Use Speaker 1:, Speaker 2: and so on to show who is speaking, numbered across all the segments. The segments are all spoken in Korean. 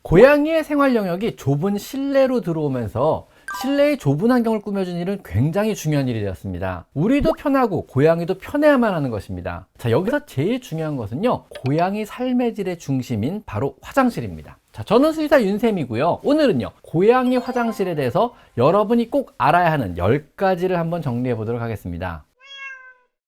Speaker 1: 고양이의 생활 영역이 좁은 실내로 들어오면서 실내의 좁은 환경을 꾸며주는 일은 굉장히 중요한 일이 되었습니다. 우리도 편하고 고양이도 편해야만 하는 것입니다. 자, 여기서 제일 중요한 것은요, 고양이 삶의 질의 중심인 바로 화장실입니다. 자, 저는 수의사 윤쌤이고요. 오늘은요, 고양이 화장실에 대해서 여러분이 꼭 알아야 하는 10가지를 한번 정리해 보도록 하겠습니다.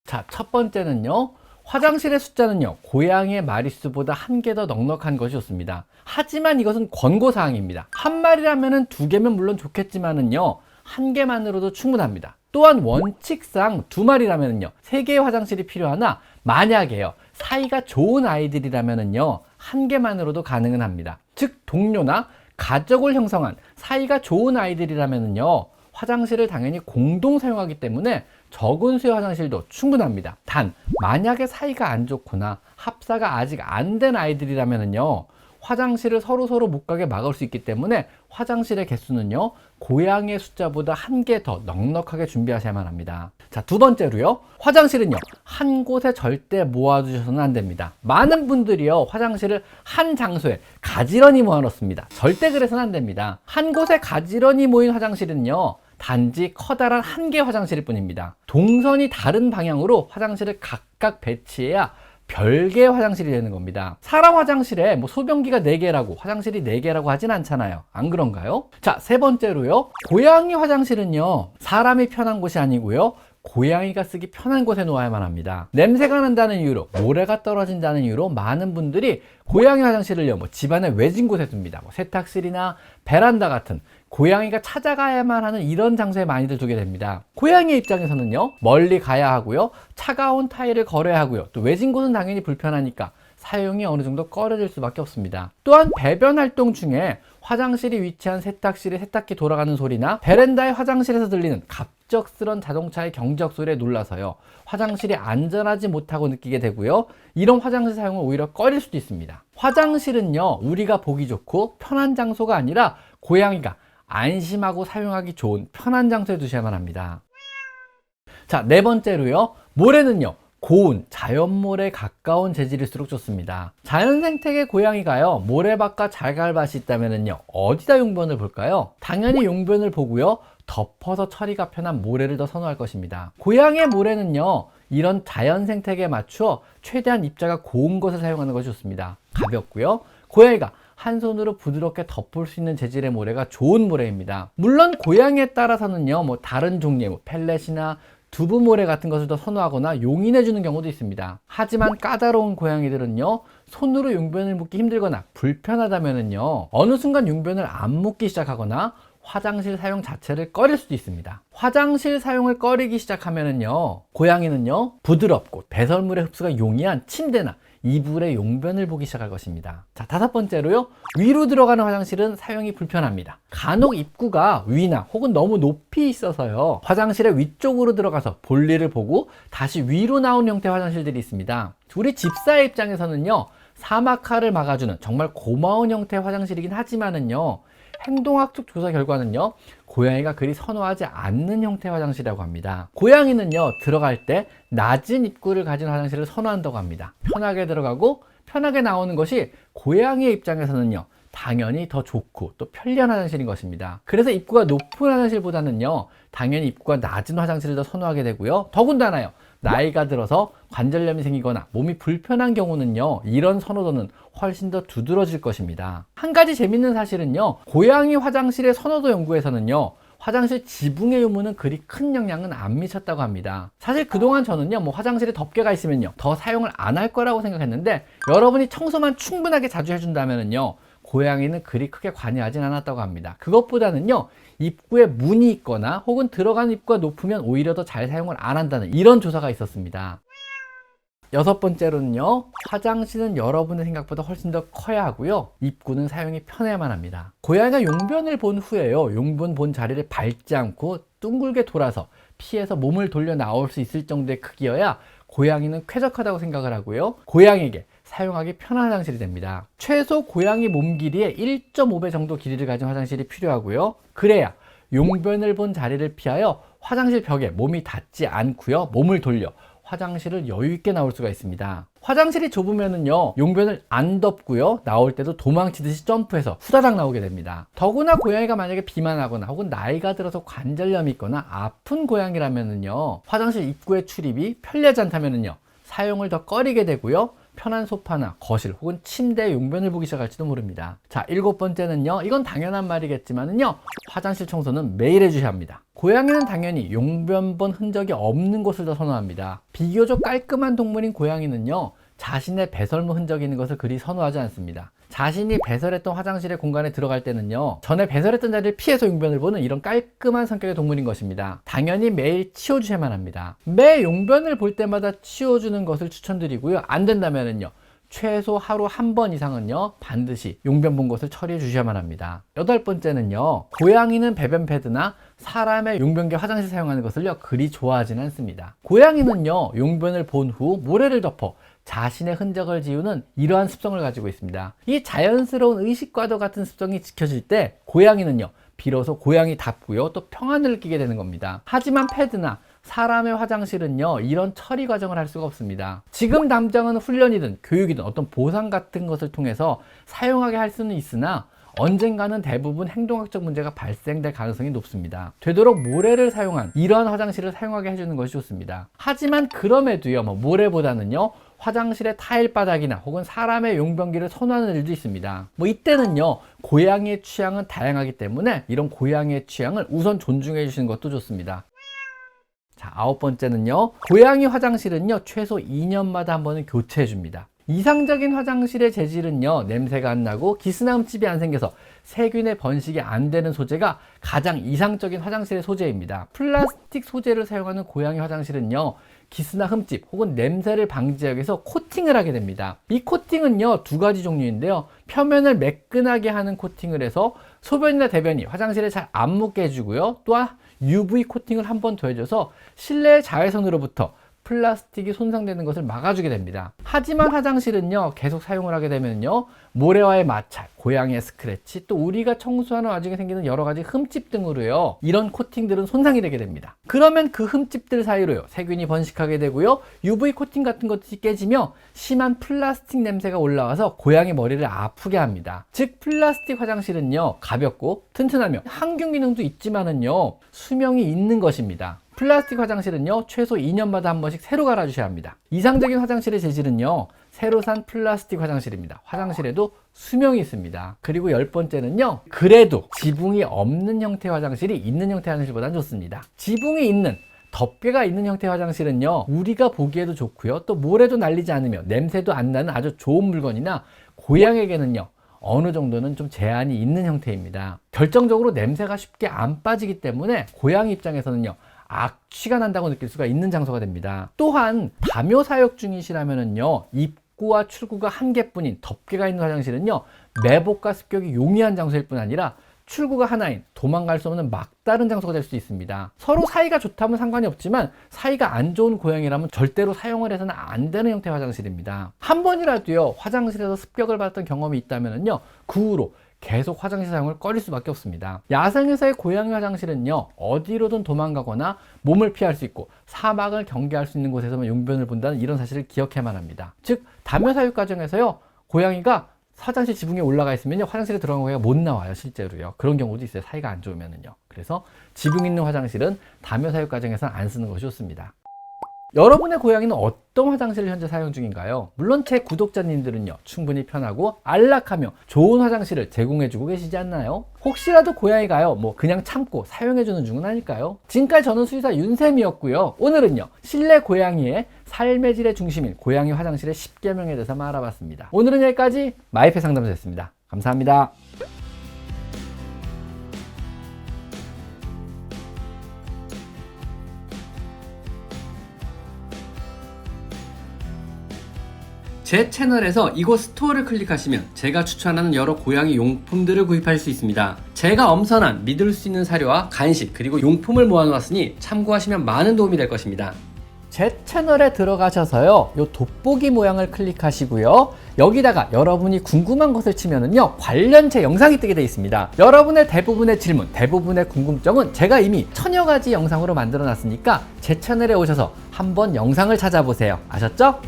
Speaker 1: 자, 첫 번째는요, 화장실의 숫자는요, 고양이의 마리수보다 한 개 더 넉넉한 것이 좋습니다. 하지만 이것은 권고사항입니다. 한 마리라면 2개면 물론 좋겠지만은요, 한 개만으로도 충분합니다. 또한 원칙상 2마리라면요, 3개의 화장실이 필요하나, 만약에요, 사이가 좋은 아이들이라면요, 한 개만으로도 가능은 합니다. 즉, 동료나 가족을 형성한 사이가 좋은 아이들이라면요, 화장실을 당연히 공동 사용하기 때문에 적은 수의 화장실도 충분합니다. 단, 만약에 사이가 안 좋거나 합사가 아직 안 된 아이들이라면요, 화장실을 서로 못 가게 막을 수 있기 때문에 화장실의 개수는요, 고양이의 숫자보다 한 개 더 넉넉하게 준비하셔야만 합니다. 자, 두 번째로요, 화장실은요, 한 곳에 절대 모아두셔서는 안 됩니다. 많은 분들이요, 화장실을 한 장소에 가지런히 모아놓습니다. 절대 그래서는 안 됩니다. 한 곳에 가지런히 모인 화장실은요, 단지 커다란 한 개의 화장실일 뿐입니다. 동선이 다른 방향으로 화장실을 각각 배치해야 별개의 화장실이 되는 겁니다. 사람 화장실에 소변기가 4개라고 화장실이 4개라고 하진 않잖아요. 안 그런가요? 자, 세 번째로요, 고양이 화장실은요, 사람이 편한 곳이 아니고요, 고양이가 쓰기 편한 곳에 놓아야만 합니다. 냄새가 난다는 이유로, 모래가 떨어진다는 이유로 많은 분들이 고양이 화장실을요, 집안에 외진 곳에 둡니다. 세탁실이나 베란다 같은 고양이가 찾아가야만 하는 이런 장소에 많이들 두게 됩니다. 고양이 입장에서는요, 멀리 가야 하고요, 차가운 타일을 걸어야 하고요, 또 외진 곳은 당연히 불편하니까 사용이 어느 정도 꺼려질 수밖에 없습니다. 또한 배변 활동 중에 화장실이 위치한 세탁실의 세탁기 돌아가는 소리나 베란다의 화장실에서 들리는 갑작스런 자동차의 경적 소리에 놀라서요, 화장실이 안전하지 못하고 느끼게 되고요, 이런 화장실 사용을 오히려 꺼릴 수도 있습니다. 화장실은요, 우리가 보기 좋고 편한 장소가 아니라 고양이가 안심하고 사용하기 좋은 편한 장소에 두셔야만 합니다. 자, 네 번째로요, 모래는요, 고운 자연모래에 가까운 재질일수록 좋습니다. 자연 생태계 고양이가요, 모래밭과 자갈밭이 있다면요, 어디다 용변을 볼까요? 당연히 용변을 보고요, 덮어서 처리가 편한 모래를 더 선호할 것입니다. 고양이의 모래는요, 이런 자연 생태계에 맞추어 최대한 입자가 고운 것을 사용하는 것이 좋습니다. 가볍고요, 고양이가 한 손으로 부드럽게 덮을 수 있는 재질의 모래가 좋은 모래입니다. 물론 고양이에 따라서는요, 다른 종류의 펠렛이나 두부 모래 같은 것을 더 선호하거나 용인해 주는 경우도 있습니다. 하지만 까다로운 고양이들은요, 손으로 용변을 묶기 힘들거나 불편하다면은요, 어느 순간 용변을 안 묶기 시작하거나 화장실 사용 자체를 꺼릴 수도 있습니다. 화장실 사용을 꺼리기 시작하면은요, 고양이는요, 부드럽고 배설물의 흡수가 용이한 침대나 이불의 용변을 보기 시작할 것입니다. 자, 다섯 번째로요, 위로 들어가는 화장실은 사용이 불편합니다. 간혹 입구가 위나 혹은 너무 높이 있어서요, 화장실의 위쪽으로 들어가서 볼일을 보고 다시 위로 나온 형태의 화장실들이 있습니다. 우리 집사의 입장에서는요, 사막화를 막아주는 정말 고마운 형태의 화장실이긴 하지만은요, 행동학적 조사 결과는요, 고양이가 그리 선호하지 않는 형태의 화장실이라고 합니다. 고양이는요, 들어갈 때 낮은 입구를 가진 화장실을 선호한다고 합니다. 편하게 들어가고 편하게 나오는 것이 고양이의 입장에서는요, 당연히 더 좋고 또 편리한 화장실인 것입니다. 그래서 입구가 높은 화장실보다는요, 당연히 입구가 낮은 화장실을 더 선호하게 되고요, 더군다나요, 나이가 들어서 관절염이 생기거나 몸이 불편한 경우는요, 이런 선호도는 훨씬 더 두드러질 것입니다. 한 가지 재밌는 사실은요, 고양이 화장실의 선호도 연구에서는요, 화장실 지붕의 유무는 그리 큰 영향은 안 미쳤다고 합니다. 사실 그동안 저는요, 화장실에 덮개가 있으면요, 더 사용을 안 할 거라고 생각했는데, 여러분이 청소만 충분하게 자주 해준다면요, 고양이는 그리 크게 관여하진 않았다고 합니다. 그것보다는요, 입구에 문이 있거나 혹은 들어가는 입구가 높으면 오히려 더 잘 사용을 안 한다는 이런 조사가 있었습니다. 여섯 번째로는요, 화장실은 여러분의 생각보다 훨씬 더 커야 하고요, 입구는 사용이 편해야만 합니다. 고양이가 용변을 본 후에요, 용변 본 자리를 밟지 않고 둥글게 돌아서 피해서 몸을 돌려 나올 수 있을 정도의 크기여야 고양이는 쾌적하다고 생각을 하고요, 고양이에게 사용하기 편한 화장실이 됩니다. 최소 고양이 몸 길이의 1.5배 정도 길이를 가진 화장실이 필요하고요, 그래야 용변을 본 자리를 피하여 화장실 벽에 몸이 닿지 않고요, 몸을 돌려 화장실을 여유 있게 나올 수가 있습니다. 화장실이 좁으면은요, 용변을 안 덮고요, 나올 때도 도망치듯이 점프해서 후다닥 나오게 됩니다. 더구나 고양이가 만약에 비만하거나 혹은 나이가 들어서 관절염이 있거나 아픈 고양이라면은요, 화장실 입구의 출입이 편리하지 않다면은요, 사용을 더 꺼리게 되고요, 편한 소파나 거실 혹은 침대에 용변을 보기 시작할지도 모릅니다. 자, 7번째는요, 이건 당연한 말이겠지만은요, 화장실 청소는 매일 해주셔야 합니다. 고양이는 당연히 용변 본 흔적이 없는 곳을 더 선호합니다. 비교적 깔끔한 동물인 고양이는요, 자신의 배설물 흔적이 있는 것을 그리 선호하지 않습니다. 자신이 배설했던 화장실의 공간에 들어갈 때는요, 전에 배설했던 자리를 피해서 용변을 보는 이런 깔끔한 성격의 동물인 것입니다. 당연히 매일 치워주셔야만 합니다. 매 용변을 볼 때마다 치워주는 것을 추천드리고요, 안 된다면은요, 최소 하루 한 번 이상은요, 반드시 용변 본 것을 처리해 주셔야만 합니다. 8번째는요, 고양이는 배변 패드나 사람의 용변기 화장실 사용하는 것을요, 그리 좋아하지는 않습니다. 고양이는요, 용변을 본 후 모래를 덮어 자신의 흔적을 지우는 이러한 습성을 가지고 있습니다. 이 자연스러운 의식과도 같은 습성이 지켜질 때 고양이는요, 비로소 고양이답고요, 또 평안을 느끼게 되는 겁니다. 하지만 패드나 사람의 화장실은요, 이런 처리 과정을 할 수가 없습니다. 지금 당장은 훈련이든 교육이든 어떤 보상 같은 것을 통해서 사용하게 할 수는 있으나 언젠가는 대부분 행동학적 문제가 발생될 가능성이 높습니다. 되도록 모래를 사용한 이러한 화장실을 사용하게 해주는 것이 좋습니다. 하지만 그럼에도요, 모래보다는요, 화장실의 타일 바닥이나 혹은 사람의 용변기를 선호하는 일도 있습니다. 이때는요, 고양이의 취향은 다양하기 때문에 이런 고양이의 취향을 우선 존중해 주시는 것도 좋습니다. 자, 9번째는요, 고양이 화장실은요, 최소 2년마다 한 번은 교체해 줍니다. 이상적인 화장실의 재질은요, 냄새가 안 나고 기스나 흠집이 안 생겨서 세균의 번식이 안 되는 소재가 가장 이상적인 화장실의 소재입니다. 플라스틱 소재를 사용하는 고양이 화장실은요, 기스나 흠집 혹은 냄새를 방지하기 위해서 코팅을 하게 됩니다. 이 코팅은요, 두 가지 종류인데요, 표면을 매끈하게 하는 코팅을 해서 소변이나 대변이 화장실에 잘 안 묻게 해주고요, 또한 UV 코팅을 한 번 더 해줘서 실내 자외선으로부터 플라스틱이 손상되는 것을 막아주게 됩니다. 하지만 화장실은요, 계속 사용을 하게 되면요, 모래와의 마찰, 고양이의 스크래치, 또 우리가 청소하는 와중에 생기는 여러 가지 흠집 등으로요, 이런 코팅들은 손상이 되게 됩니다. 그러면 그 흠집들 사이로요, 세균이 번식하게 되고요, UV 코팅 같은 것이 깨지며 심한 플라스틱 냄새가 올라와서 고양이 머리를 아프게 합니다. 즉, 플라스틱 화장실은요, 가볍고 튼튼하며 항균 기능도 있지만은요, 수명이 있는 것입니다. 플라스틱 화장실은요, 최소 2년마다 한 번씩 새로 갈아주셔야 합니다. 이상적인 화장실의 재질은요, 새로 산 플라스틱 화장실입니다. 화장실에도 수명이 있습니다. 그리고 10번째는요, 그래도 지붕이 없는 형태의 화장실이 있는 형태의 화장실보다는 좋습니다. 지붕이 있는, 덮개가 있는 형태의 화장실은요, 우리가 보기에도 좋고요, 또 모래도 날리지 않으며 냄새도 안 나는 아주 좋은 물건이나 고양이에게는요, 어느 정도는 좀 제한이 있는 형태입니다. 결정적으로 냄새가 쉽게 안 빠지기 때문에 고양이 입장에서는요, 악취가 난다고 느낄 수가 있는 장소가 됩니다. 또한 다묘 사역 중이시라면은요, 입구와 출구가 한 개뿐인 덮개가 있는 화장실은요, 매복과 습격이 용이한 장소일 뿐 아니라 출구가 하나인 도망갈 수 없는 막다른 장소가 될 수 있습니다. 서로 사이가 좋다면 상관이 없지만 사이가 안 좋은 고양이라면 절대로 사용을 해서는 안 되는 형태의 화장실입니다. 한 번이라도요, 화장실에서 습격을 받았던 경험이 있다면은요, 그 후로 계속 화장실 사용을 꺼릴 수밖에 없습니다. 야생에서의 고양이 화장실은요, 어디로든 도망가거나 몸을 피할 수 있고 사막을 경계할 수 있는 곳에서만 용변을 본다는 이런 사실을 기억해야만 합니다. 즉, 다묘 사육 과정에서요, 고양이가 화장실 지붕에 올라가 있으면요, 화장실에 들어간 고양이가 못 나와요, 실제로요. 그런 경우도 있어요, 사이가 안 좋으면은요. 그래서 지붕 있는 화장실은 다묘 사육 과정에서는 안 쓰는 것이 좋습니다. 여러분의 고양이는 어떤 화장실을 현재 사용 중인가요? 물론 제 구독자님들은요, 충분히 편하고 안락하며 좋은 화장실을 제공해주고 계시지 않나요? 혹시라도 고양이가요, 그냥 참고 사용해주는 중은 아닐까요? 지금까지 저는 수의사 윤쌤이었고요. 오늘은요, 실내 고양이의 삶의 질의 중심인 고양이 화장실의 10계명에 대해서 알아봤습니다. 오늘은 여기까지 마이펫 상담소였습니다. 감사합니다. 제 채널에서 이곳 스토어를 클릭하시면 제가 추천하는 여러 고양이 용품들을 구입할 수 있습니다. 제가 엄선한 믿을 수 있는 사료와 간식 그리고 용품을 모아놓았으니 참고하시면 많은 도움이 될 것입니다. 제 채널에 들어가셔서요, 요 돋보기 모양을 클릭하시고요, 여기다가 여러분이 궁금한 것을 치면은요, 관련체 영상이 뜨게 되어 있습니다. 여러분의 대부분의 질문, 대부분의 궁금증은 제가 이미 천여 가지 영상으로 만들어 놨으니까 제 채널에 오셔서 한번 영상을 찾아보세요. 아셨죠?